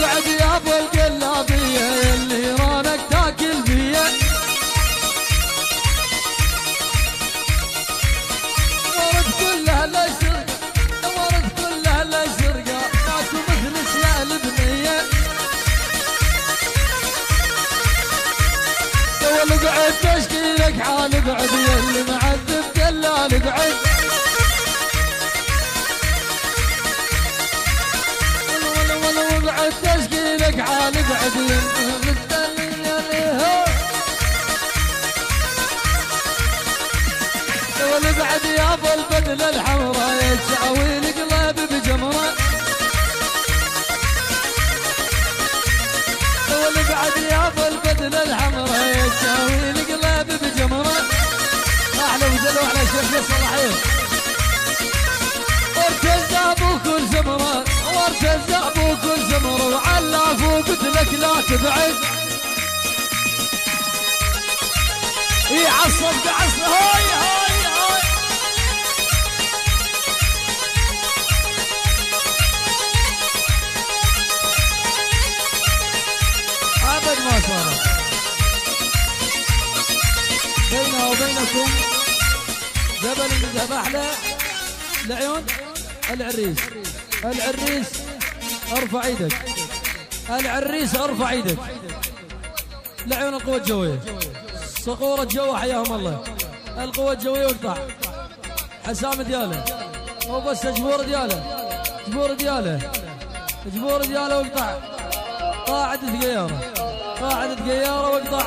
ابعد يا ابو القلابيه اللي رانك تاكل فيا. ورد كلها الازرق ورد كلها الازرق ماكو مثلك يا البنيه. تول قعد تشكيلك حال بعد يلي معذب دلال بعد. وبعد تشكيلك حال بعد يلي تول بعد يا ابو البدله الحمراء تساوي القلب بجمره. تول بعد يا ابو البدله الحمراء تساوي القلب بجمره. احلى وزلوا على شيخ فيصل رحيم. وارتز ابو كل زمره وارتز ابو كل زمره وعلاف وقلت لك لا تبعد. يعصب بعصب هاي هاي هاي. ابد ما صار بيننا وبينكم جبل المذهب احلى لعيون العريس. العريس ارفع ايدك. العريس ارفع ايدك لعيون القوة الجوية. صقور الجو حياهم الله. القوة الجوية واقطع. حسام دياله مو بس جبور دياله جبور دياله جبور دياله واقطع. قاعدة قيارة قاعدة قيارة واقطع.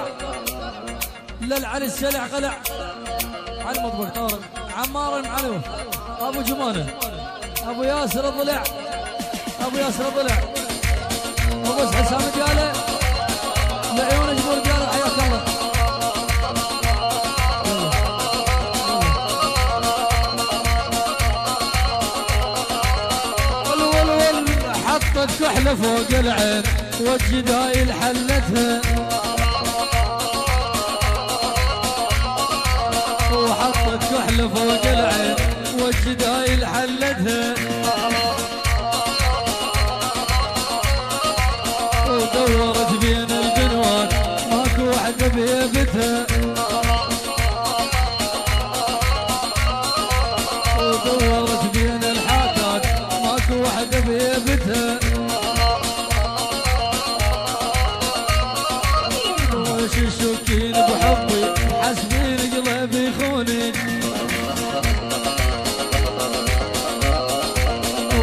للعلي السلع قلع على المطبخ طارق عمار المعلوف ابو جمانه ابو ياسر ضلع ابو ياسر ضلع. وبس حسام دياله لعيون جبور دياله حياك الله. حطت كحله فوق العين والجدايل حلتها. وحطت كحله فوق العين والجدايل حلتها. ودورت بين البنوان ماكو وحده بيبتها. ودورت بين الحاكات ماكو وحده بيبتها. وش الشوكين بحبي حسبين قلبي يخوني.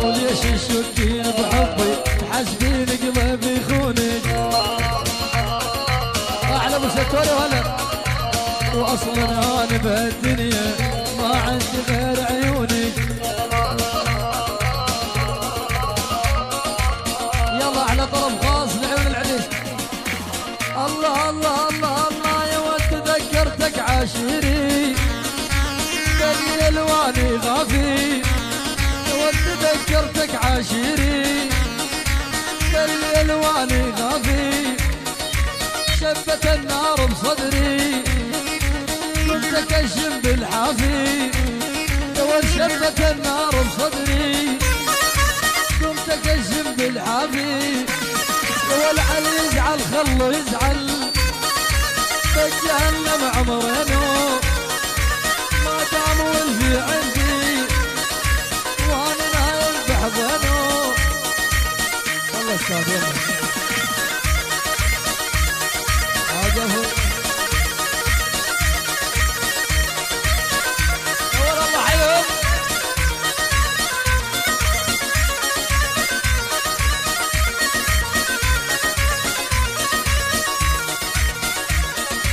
وليش الشوكين بحبي حسبين قلبي يخوني. احلى ابو ستوري وهلا. واصلا انا بهالدنيا ما عندي غير عيوني. يلا على طرف خاص لعيون العريس. الله الله الله الله يا ود ذكرتك عاشري دنيا الواني غافي. يا ود ذكرتك عاشري دنيا الواني غافي. شبت النار بصدري كنت اكشم بالحافي. يا ود شبت النار بصدري كنت اكشم بالحافي. والعلي يزعل خلو يزعل بجهنم عمرينو ما دام والفي عندي وانا نايم بحضنه. والله استاذ يلا عجبه والله حلو.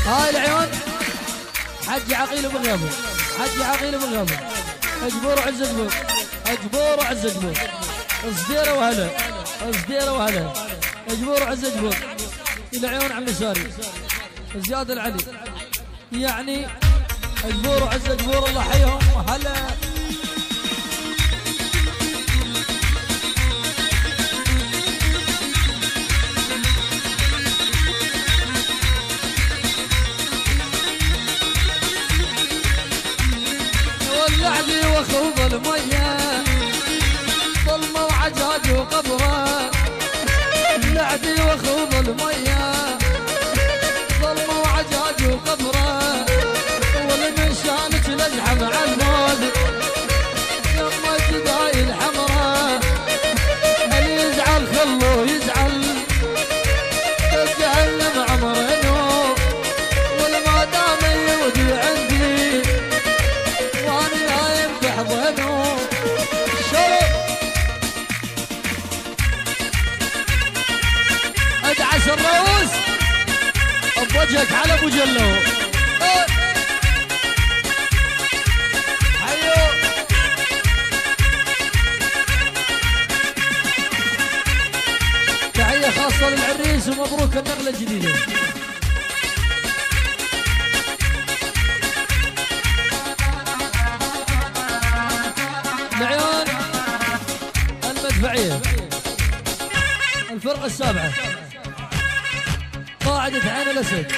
هاي العيون حج عقيل بغيابه حج عقيل بغيابه. اجبور وعز اجبور اجبور وعز اجبور. صديره وهلا صديره وهلا. اجبور وعز اجبور. العيون عم يساري زياد العلي يعني اجبور وعز اجبور الله حيهم. هلا ولعني واخوض الميه ظلمه وعجاج وقبره. المية ظلمة وعجاج وقبره والمن شانك الازحم عالمود يما الجداي الحمراء اللي يزعل خلوه يزعل تجعلم عمرنا والما دام يودي عندي واني نايم بحضنه ادعس الروس بوجهك على ابو جلو حيو تحية خاصة للعريس ومبروك النقلة الجديدة. العيون المدفعية الفرقة السابعة قاعدة عين الأسد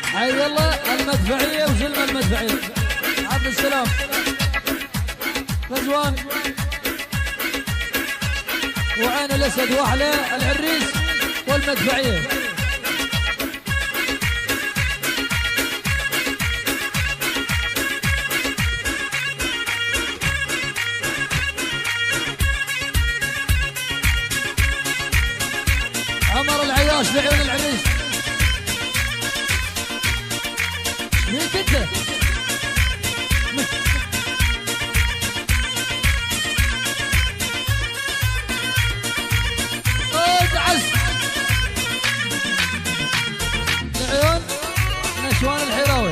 حي الله المدفعية وزلمة المدفعية عبد السلام غزوان وعين الأسد وأحلى العريس والمدفعية. عمر العياش لعيون العريس مين انت؟ ادعس لعيون نشوان الحراوي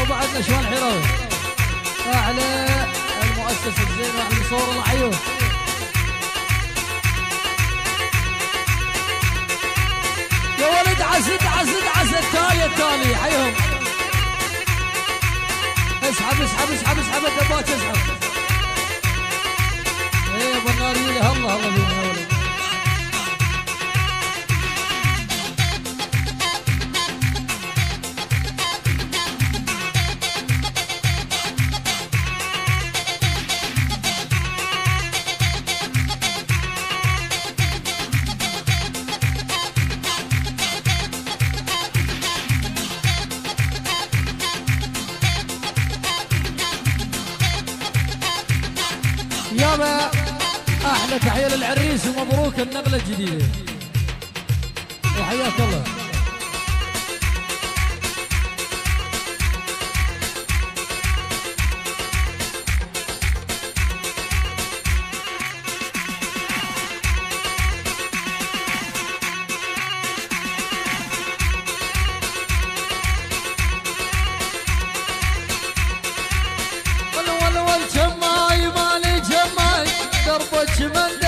وبعد نشوان الحراوي اعلى المؤسسة الزين واحد صور العيون يا ولد عس ادعس ادعس التالي حيهم اسحب اسحب اسحب اسحب الدبات اسحب ايه ابو النار يلي الله الله بينا يا ولد يابا احلى تحيه للعريس ومبروك النقله الجديده وحياك الله. والجماي مالي جماي دربك من